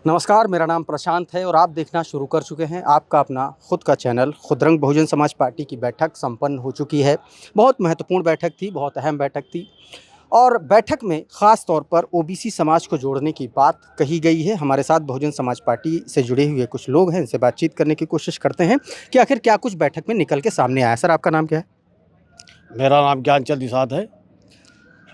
नमस्कार, मेरा नाम प्रशांत है और आप देखना शुरू कर चुके हैं आपका अपना खुद का चैनल खुदरंग बहुजन समाज पार्टी की बैठक संपन्न हो चुकी है। बहुत महत्वपूर्ण बैठक थी, बहुत अहम बैठक थी और बैठक में ख़ास तौर पर ओबीसी समाज को जोड़ने की बात कही गई है। हमारे साथ बहुजन समाज पार्टी से जुड़े हुए कुछ लोग हैं, इनसे बातचीत करने की कोशिश करते हैं कि आखिर क्या कुछ बैठक में निकल के सामने आया। सर, आपका नाम क्या है? मेरा नाम ज्ञानचंद निषाद है।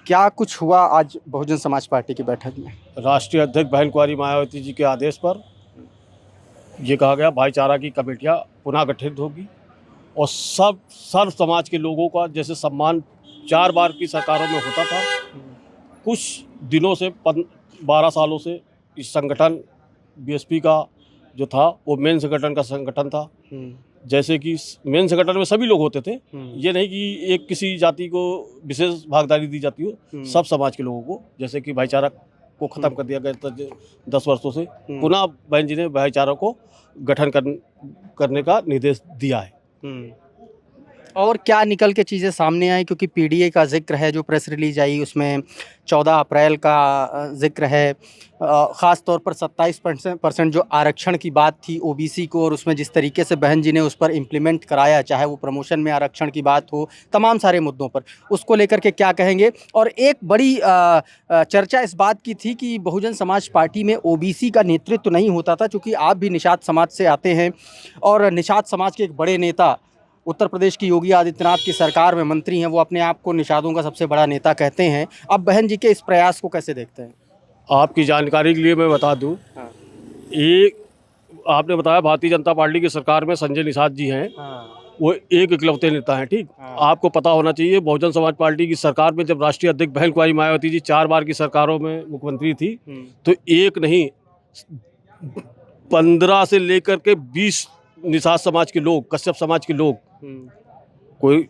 क्या कुछ हुआ आज बहुजन समाज पार्टी की बैठक में? राष्ट्रीय अध्यक्ष बहन कुंवारी मायावती जी के आदेश पर ये कहा गया भाईचारा की कमेटियां पुनः गठित होगी और सब सर्व समाज के लोगों का जैसे सम्मान 4 बार की सरकारों में होता था, कुछ दिनों से 12 सालों से इस संगठन बीएसपी का जो था वो मेन संगठन का संगठन था। जैसे कि मेन संगठन में सभी लोग होते थे, ये नहीं कि एक किसी जाति को विशेष भागीदारी दी जाती हो, सब समाज के लोगों को, जैसे कि भाईचारा को ख़त्म कर दिया गया था 10 वर्षों से, पुनः बहन जी ने भाईचारा को गठन करने का निर्देश दिया है। और क्या निकल के चीज़ें सामने आई, क्योंकि पीडीए का जिक्र है, जो प्रेस रिलीज आई उसमें 14 अप्रैल का जिक्र है, ख़ास तौर पर 27% जो आरक्षण की बात थी ओबीसी को, और उसमें जिस तरीके से बहन जी ने उस पर इम्प्लीमेंट कराया, चाहे वो प्रमोशन में आरक्षण की बात हो, तमाम सारे मुद्दों पर, उसको लेकर के क्या कहेंगे। और एक बड़ी चर्चा इस बात की थी कि बहुजन समाज पार्टी में ओबीसी का नेतृत्व नहीं होता था, चूँकि आप भी निषाद समाज से आते हैं और निषाद समाज के एक बड़े नेता उत्तर प्रदेश की योगी आदित्यनाथ की सरकार में मंत्री हैं, वो अपने आप को निषादों का सबसे बड़ा नेता कहते हैं। अब बहन जी के इस प्रयास को कैसे देखते हैं? आपकी जानकारी के लिए मैं बता दूं, एक आपने बताया भारतीय जनता पार्टी की सरकार में संजय निषाद जी हैं, वो एक इकलौते नेता हैं। ठीक, आपको पता होना चाहिए बहुजन समाज पार्टी की सरकार में जब राष्ट्रीय अध्यक्ष बहन कुंवारी मायावती जी 4 बार की सरकारों में मुख्यमंत्री थी, तो एक नहीं 15 से लेकर के 20 निषाद समाज के लोग, कश्यप समाज के लोग, कोई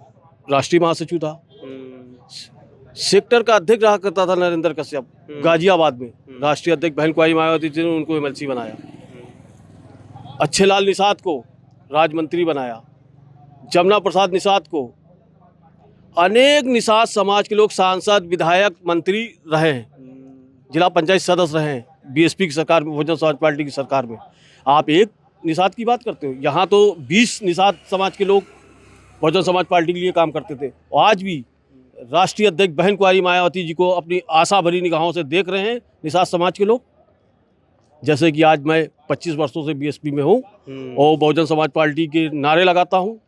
राष्ट्रीय महासचिव था, सेक्टर का अध्यक्ष रहा करता था नरेंद्र कश्यप, गाजियाबाद में राष्ट्रीय अध्यक्ष बहन कुंवारी मायावती जी ने उनको एमएलसी बनाया, अच्छे लाल निषाद को राज्य मंत्री बनाया, जमुना प्रसाद निषाद को, अनेक निषाद समाज के लोग सांसद, विधायक, मंत्री रहे हैं, जिला पंचायत सदस्य रहे हैं बीएसपी की सरकार में, बहुजन समाज पार्टी की सरकार में। आप एक निषाद की बात करते हो, यहाँ तो 20 निषाद समाज के लोग बहुजन समाज पार्टी के लिए काम करते थे और आज भी राष्ट्रीय अध्यक्ष बहन कुंवारी मायावती जी को अपनी आशा भरी निगाहों से देख रहे हैं निषाद समाज के लोग। जैसे कि आज मैं 25 वर्षों से बीएसपी में हूँ और बहुजन समाज पार्टी के नारे लगाता हूँ,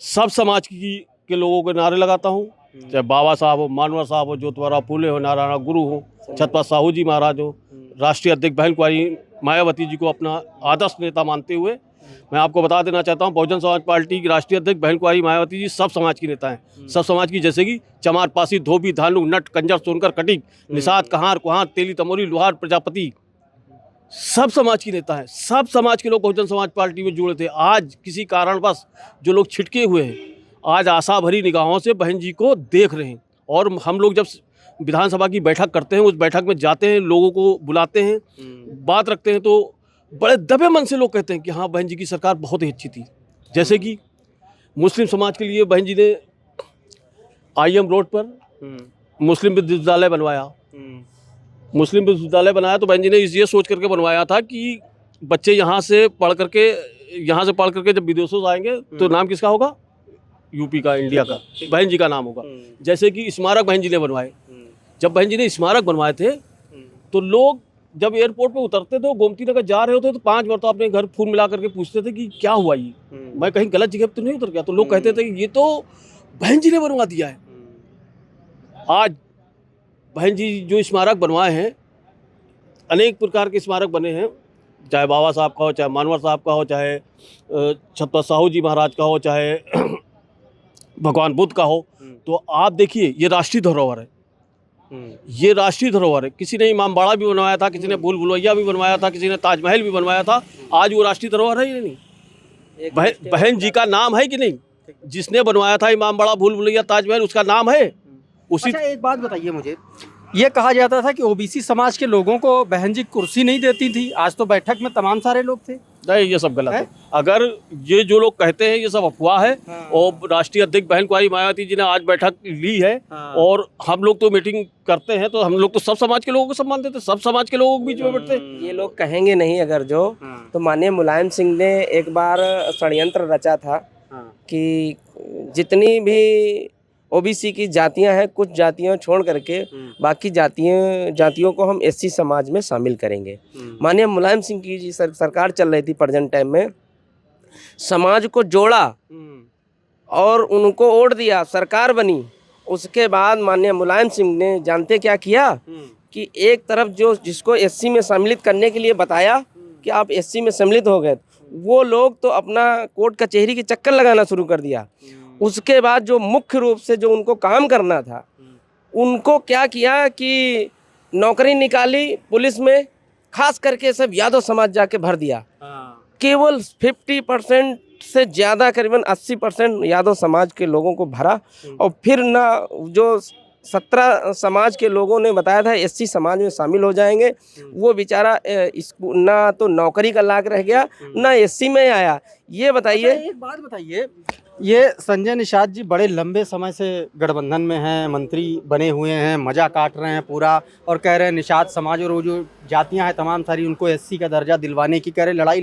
सब समाज के लोगों के नारे लगाता हूँ, चाहे बाबा साहब हो, मानवर साहब हो, ज्योतिराव फूले हो, नारायण गुरु हो, छत्रपति साहू जी महाराज हो, राष्ट्रीय अध्यक्ष बहन कुंवारी मायावती जी को अपना आदर्श नेता मानते हुए मैं आपको बता देना चाहता हूं, बहुजन समाज पार्टी की राष्ट्रीय अध्यक्ष बहन कुंवारी मायावती जी सब समाज की नेता हैं, सब समाज की, जैसे कि चमार, पासी, धोबी, धानु, नट, कंजर, सोनकर, कटिक, निषाद, कहार, कुहार, तेली, तमोरी, लोहार, प्रजापति, सब समाज की नेता हैं। सब समाज के लोग बहुजन समाज पार्टी में जुड़े थे। आज किसी कारणवश जो लोग छिटके हुए हैं, आज आशा भरी निगाहों से बहन जी को देख रहे हैं। और हम लोग जब विधानसभा की बैठक करते हैं, उस बैठक में जाते हैं, लोगों को बुलाते हैं, बात रखते हैं, तो बड़े दबे मन से लोग कहते हैं कि हाँ, बहन जी की सरकार बहुत ही अच्छी थी। जैसे कि मुस्लिम समाज के लिए बहन जी ने आईएम रोड पर मुस्लिम विश्वविद्यालय बनवाया। मुस्लिम विश्वविद्यालय बनाया तो बहन जी ने ये सोच करके बनवाया था कि बच्चे यहाँ से पढ़ करके जब विदेशों से आएंगे तो नाम किसका होगा? यूपी का, इंडिया का, बहन जी का नाम होगा। जैसे कि स्मारक बहन जी ने बनवाए। जब बहन जी ने स्मारक बनवाए थे तो लोग जब एयरपोर्ट पे उतरते थे, गोमती नगर जा रहे होते तो 5 बार तो अपने घर फोन मिला करके पूछते थे कि क्या हुआ ये, मैं कहीं गलत जगह पे तो नहीं उतर गया? तो लोग कहते थे कि ये तो बहन जी ने बनवा दिया है। आज बहन जी जो स्मारक बनवाए हैं, अनेक प्रकार के स्मारक बने हैं, चाहे बाबा साहब का हो, चाहे मानवर साहब का हो, चाहे छत्रपति साहू जी महाराज का हो, चाहे भगवान बुद्ध का हो, तो आप देखिए ये राष्ट्रीय धरोहर है। ये राष्ट्रीय धरोहर है। किसी ने इमामबाड़ा भी बनवाया था, किसी ने भूल भुलैया भी बनवाया था, किसी ने ताजमहल भी बनवाया था। आज वो राष्ट्रीय धरोहर है या नहीं? बहन जी का नाम है कि नहीं? जिसने बनवाया था इमामबाड़ा, भूल भुलैया, ताजमहल, उसका नाम है उसी। अच्छा, एक बात बताइए मुझे, ये कहा जाता था कि ओबीसी समाज के लोगों को बहन जी कुर्सी नहीं देती थी, आज तो बैठक में तमाम सारे लोग थे। नहीं, ये सब गलत है? है। अगर ये जो लोग कहते हैं ये सब अफवाह है। हाँ। और राष्ट्रीय अध्यक्ष बहन कुमारी मायावती जी ने आज बैठक ली है। हाँ। और हम लोग तो मीटिंग करते हैं तो हम लोग तो सब समाज के लोगों को सम्मान देते हैं, सब समाज के लोगों के बीच में बैठते हैं। ये लोग कहेंगे नहीं अगर जो, हाँ। तो माननीय मुलायम सिंह ने एक बार षड्यंत्र रचा था हाँ। कि जितनी भी ओबीसी की जातियां हैं, कुछ जातियां छोड़ करके बाकी जातियों को हम एससी समाज में शामिल करेंगे। माननीय मुलायम सिंह की जी सरकार चल रही थी प्रेजेंट टाइम में, समाज को जोड़ा और उनको वोट दिया, सरकार बनी। उसके बाद माननीय मुलायम सिंह ने जानते क्या किया कि एक तरफ जो जिसको एससी में सम्मिलित करने के लिए बताया कि आप एससी में सम्मिलित हो गए, वो लोग तो अपना कोर्ट कचहरी के चक्कर लगाना शुरू कर दिया। उसके बाद जो मुख्य रूप से जो उनको काम करना था, उनको क्या किया कि नौकरी निकाली पुलिस में, खास करके सब यादव समाज जाके भर दिया। केवल 50% से ज़्यादा, करीबन 80% यादव समाज के लोगों को भरा। और फिर ना जो 17 समाज के लोगों ने बताया था एससी समाज में शामिल हो जाएंगे, वो बेचारा ना तो नौकरी का लायक रह गया, ना एससी में आया। ये बताइए। एक बात बताइए, ये संजय निषाद जी बड़े लंबे समय से गठबंधन में हैं, मंत्री बने हुए हैं, मजा काट रहे हैं पूरा, और कह रहे हैं निषाद समाज और वो जो जातियां हैं तमाम सारी उनको एससी का दर्जा दिलवाने की कह रहे, लड़ाई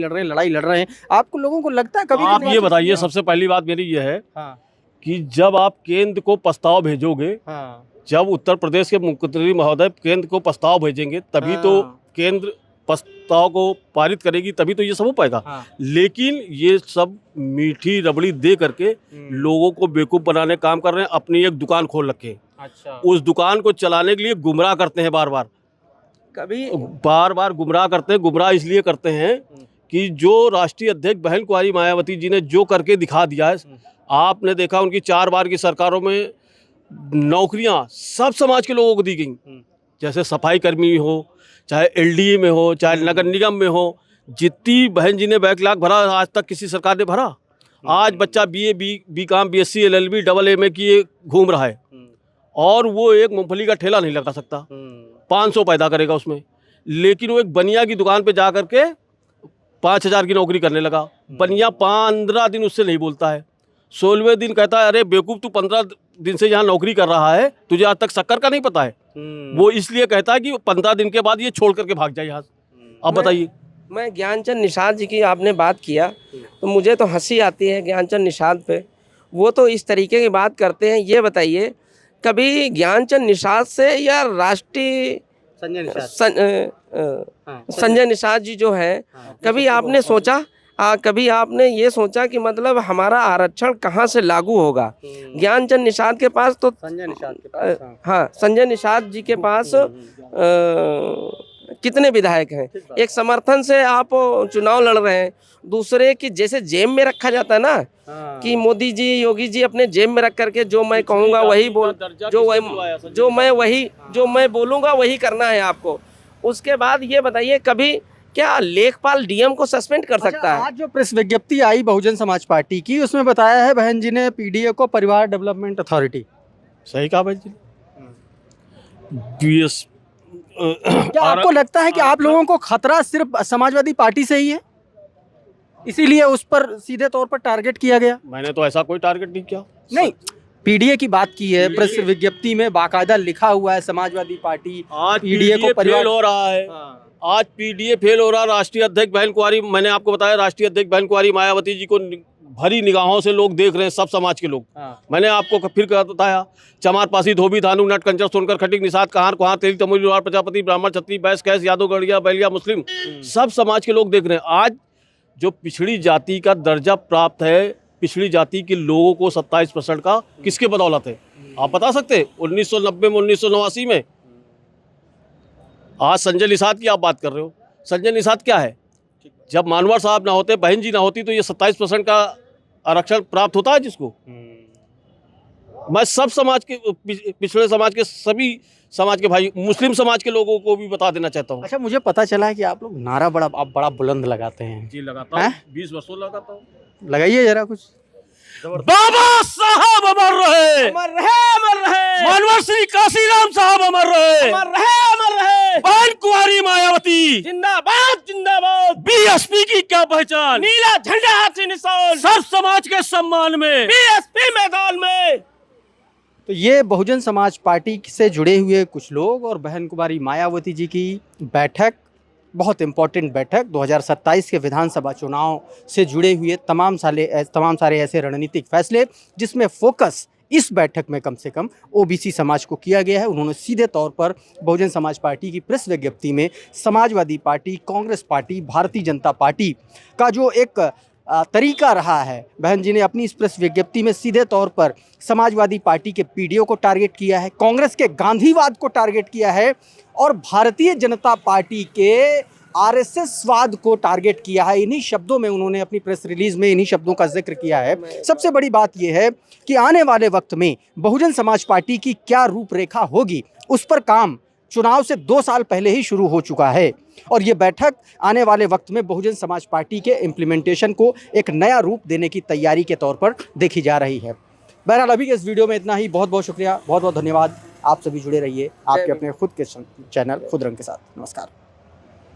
लड़ रहे हैं। आपको लोगों को लगता है कभी आप ये बताइए, सबसे पहली बात मेरी ये है कि जब आप केंद्र को प्रस्ताव भेजोगे, जब उत्तर प्रदेश के मुख्यमंत्री महोदय केंद्र को प्रस्ताव भेजेंगे, तभी तो केंद्र प्रस्ताव को पारित करेगी, तभी तो ये सब हो पाएगा। लेकिन ये सब मीठी रबड़ी दे करके लोगों को बेवकूफ़ बनाने काम कर रहे हैं। अपनी एक दुकान खोल रखे, उस दुकान को चलाने के लिए गुमराह करते हैं, बार बार गुमराह करते हैं। गुमराह इसलिए करते हैं कि जो राष्ट्रीय अध्यक्ष बहन कुमारी मायावती जी ने जो करके दिखा दिया है, आपने देखा उनकी 4 बार की सरकारों में नौकरियां सब समाज के लोगों को दी गई। जैसे सफाई कर्मी हो, चाहे एलडीए में हो, चाहे नगर निगम में हो, जितनी बहन जी ने बैकलॉग भरा आज तक किसी सरकार ने भरा। आज बच्चा BA, BCom, BSc, LLB, double MA किए घूम रहा है, और वो एक मूंगफली का ठेला नहीं लगा सकता, 500 पैदा करेगा उसमें। लेकिन वो एक बनिया की दुकान पे जा करके 5000 की नौकरी करने लगा। बनिया 15 दिन उससे नहीं बोलता है, 16वें दिन कहता है अरे बेवकूफ़, तू 15 दिन से यहाँ नौकरी कर रहा है, तुझे आज तक शक्कर का नहीं पता है। वो इसलिए कहता है कि 15 दिन के बाद ये छोड़ करके भाग जाए यहाँ से। अब बताइए। मैं ज्ञानचंद निषाद जी की आपने बात किया तो मुझे तो हंसी आती है ज्ञानचंद निषाद पे। वो तो इस तरीके की बात करते हैं। ये बताइए, कभी ज्ञानचंद निषाद से या राष्ट्रीय संजय निषाद जी जो है, कभी आपने सोचा, कभी आपने ये सोचा कि मतलब हमारा आरक्षण कहाँ से लागू होगा? ज्ञानचंद निषाद के पास तो संजय निषाद जी के पास कितने विधायक हैं? एक समर्थन से आप चुनाव लड़ रहे हैं, दूसरे की जैसे जेब में रखा जाता है ना, कि मोदी जी, योगी जी अपने जेब में रख करके जो मैं कहूँगा वही बोल, जो मैं बोलूँगा वही करना है आपको। उसके बाद ये बताइए, कभी क्या लेखपाल डीएम को सस्पेंड कर सकता है? आज जो प्रेस विज्ञप्ति आई बहुजन समाज पार्टी की, उसमें बताया है बहन जी ने पीडीए को परिवार डेवलपमेंट अथॉरिटी। सही कहा बहन जी। क्या आपको लगता है कि आप लोगों को खतरा सिर्फ समाजवादी पार्टी से ही है, इसीलिए उस पर सीधे तौर पर टारगेट किया गया? मैंने तो ऐसा कोई टारगेट नहीं किया। नहीं, पीडीए की बात की है, प्रेस विज्ञप्ति में बाकायदा लिखा हुआ है समाजवादी पार्टी आज पीडीए को फेल हो रहा है। आज पीडीए फेल हो रहा। राष्ट्रीय अध्यक्ष बहन कुमारी, मैंने आपको बताया, राष्ट्रीय अध्यक्ष बहन कुमारी मायावती जी को भरी निगाहों से लोग देख रहे हैं, सब समाज के लोग। मैंने आपको फिर बताया, चमार, पासी, धोबी, धानु, नट, कंजर, सोनकर, खटिक, निषाद, कहार, कुहार, तेली, तमोली, लोहार, प्रजापति, ब्राह्मण, छत्री, बैस, कैस, यादव, गढ़िया, बैलिया, मुस्लिम, सब समाज के लोग देख रहे हैं। आज जो पिछड़ी जाति का दर्जा प्राप्त है, पिछड़ी जाति के लोगों को 27% का, किसके बदौलत है? आप बता सकते? 1990 में, 1989 में। आज संजय निषाद की आप बात कर रहे हो। संजय निषाद क्या है? जब मानवर साहब ना होते, बहन जी ना होती, तो ये 27% का आरक्षण प्राप्त होता है जिसको। मैं सब समाज के, पिछड़े समाज के, सभी समाज के भाई, मुस्लिम समाज के लोगों को भी बता देना चाहता हूँ। अच्छा, मुझे पता चला है कि आप लोग नारा बड़ा बुलंद लगाते हैं। जी लगाता हूँ, 20 वर्षों लगाता हूँ। लगाइए जरा कुछ। बाबा साहब अमर रहे, अमर रहे, अमर रहे। मानवर श्री काशीराम साहब अमर रहे, अमर रहे, अमर रहे। बहन कुंवारी मायावती जिंदाबाद जिंदाबाद। बीएसपी की क्या पहचान, नीला झंडा हाथ से निशान, सब समाज के सम्मान में बीएसपी मैदान में। तो ये बहुजन समाज पार्टी से जुड़े हुए कुछ लोग और बहन कुमारी मायावती जी की बैठक, बहुत इम्पोर्टेंट बैठक 2027 के विधानसभा चुनाव से जुड़े हुए तमाम सारे ऐसे रणनीतिक फैसले जिसमें फोकस इस बैठक में कम से कम ओबीसी समाज को किया गया है। उन्होंने सीधे तौर पर बहुजन समाज पार्टी की प्रेस विज्ञप्ति में Samajwadi party, Congress party, Bharatiya Janata party का जो एक तरीका रहा है, बहन जी ने अपनी इस प्रेस विज्ञप्ति में सीधे तौर पर समाजवादी पार्टी के पीडीओ को टारगेट किया है, कांग्रेस के गांधीवाद को टारगेट किया है और भारतीय जनता पार्टी के आरएसएसवाद को टारगेट किया है। इन्हीं शब्दों में उन्होंने अपनी प्रेस रिलीज में इन्हीं शब्दों का जिक्र किया है। सबसे बड़ी बात यह है कि आने वाले वक्त में बहुजन समाज पार्टी की क्या रूपरेखा होगी, उस पर काम चुनाव से 2 साल पहले ही शुरू हो चुका है और ये बैठक आने वाले वक्त में बहुजन समाज पार्टी के इम्प्लीमेंटेशन को एक नया रूप देने की तैयारी के तौर पर देखी जा रही है। बहरहाल अभी के इस वीडियो में इतना ही। बहुत बहुत शुक्रिया, बहुत बहुत धन्यवाद। आप सभी जुड़े रहिए आपके अपने खुद के चैनल खुद रंग के साथ। नमस्कार।